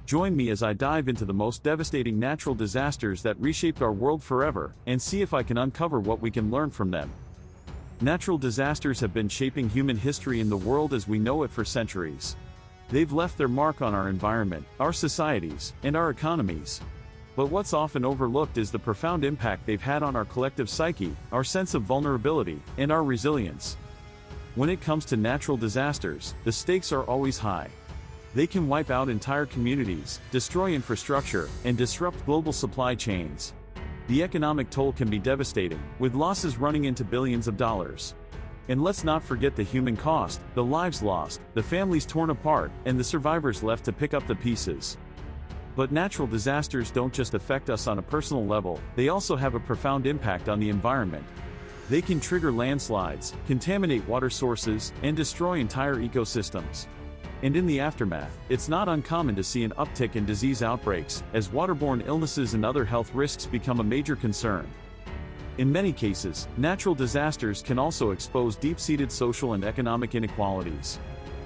Join me as I dive into the most devastating natural disasters that reshaped our world forever, and see if I can uncover what we can learn from them. Natural disasters have been shaping human history in the world as we know it for centuries. They've left their mark on our environment, our societies, and our economies. But what's often overlooked is the profound impact they've had on our collective psyche, our sense of vulnerability, and our resilience. When it comes to natural disasters, the stakes are always high. They can wipe out entire communities, destroy infrastructure, and disrupt global supply chains. The economic toll can be devastating, with losses running into billions of dollars. And let's not forget the human cost, the lives lost, the families torn apart, and the survivors left to pick up the pieces. But natural disasters don't just affect us on a personal level, they also have a profound impact on the environment. They can trigger landslides, contaminate water sources, and destroy entire ecosystems. And in the aftermath, it's not uncommon to see an uptick in disease outbreaks, as waterborne illnesses and other health risks become a major concern. In many cases, natural disasters can also expose deep-seated social and economic inequalities.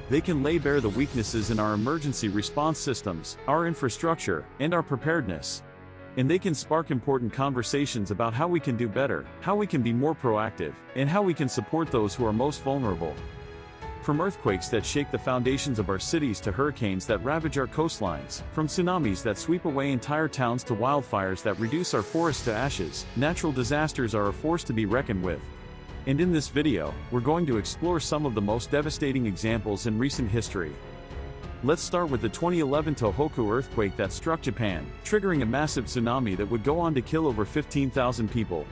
They can lay bare the weaknesses in our emergency response systems, our infrastructure, and our preparedness. And they can spark important conversations about how we can do better, how we can be more proactive, and how we can support those who are most vulnerable. From earthquakes that shake the foundations of our cities to hurricanes that ravage our coastlines, from tsunamis that sweep away entire towns to wildfires that reduce our forests to ashes, natural disasters are a force to be reckoned with. And in this video, we're going to explore some of the most devastating examples in recent history. Let's start with the 2011 Tohoku earthquake that struck Japan, triggering a massive tsunami that would go on to kill over 15,000 people.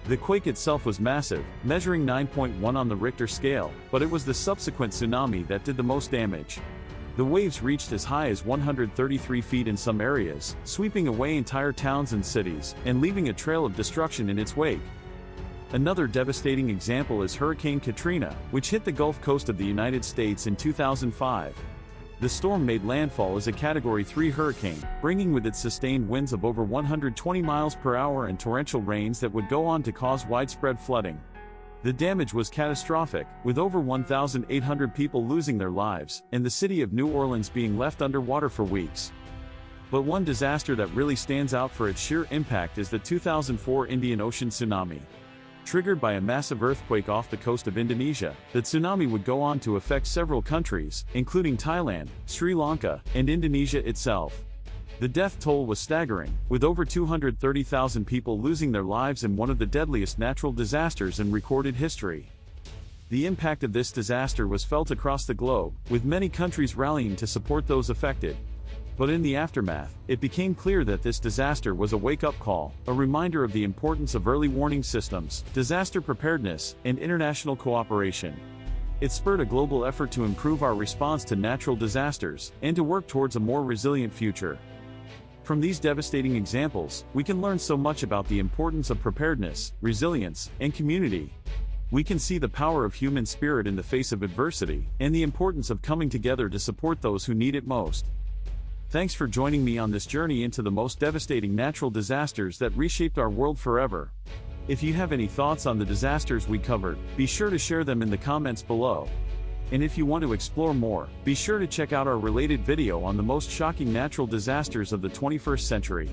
The quake itself was massive, measuring 9.1 on the Richter scale, but it was the subsequent tsunami that did the most damage. The waves reached as high as 133 feet in some areas, sweeping away entire towns and cities, and leaving a trail of destruction in its wake. Another devastating example is Hurricane Katrina, which hit the Gulf Coast of the United States in 2005. The storm made landfall as a Category 3 hurricane, bringing with it sustained winds of over 120 miles per hour and torrential rains that would go on to cause widespread flooding. The damage was catastrophic, with over 1,800 people losing their lives, and the city of New Orleans being left underwater for weeks. But one disaster that really stands out for its sheer impact is the 2004 Indian Ocean Tsunami. Triggered by a massive earthquake off the coast of Indonesia, the tsunami would go on to affect several countries, including Thailand, Sri Lanka, and Indonesia itself. The death toll was staggering, with over 230,000 people losing their lives in one of the deadliest natural disasters in recorded history. The impact of this disaster was felt across the globe, with many countries rallying to support those affected. But in the aftermath, it became clear that this disaster was a wake-up call, a reminder of the importance of early warning systems, disaster preparedness, and international cooperation. It spurred a global effort to improve our response to natural disasters, and to work towards a more resilient future. From these devastating examples, we can learn so much about the importance of preparedness, resilience, and community. We can see the power of human spirit in the face of adversity, and the importance of coming together to support those who need it most. Thanks for joining me on this journey into the most devastating natural disasters that reshaped our world forever. If you have any thoughts on the disasters we covered, be sure to share them in the comments below. And if you want to explore more, be sure to check out our related video on the most shocking natural disasters of the 21st century.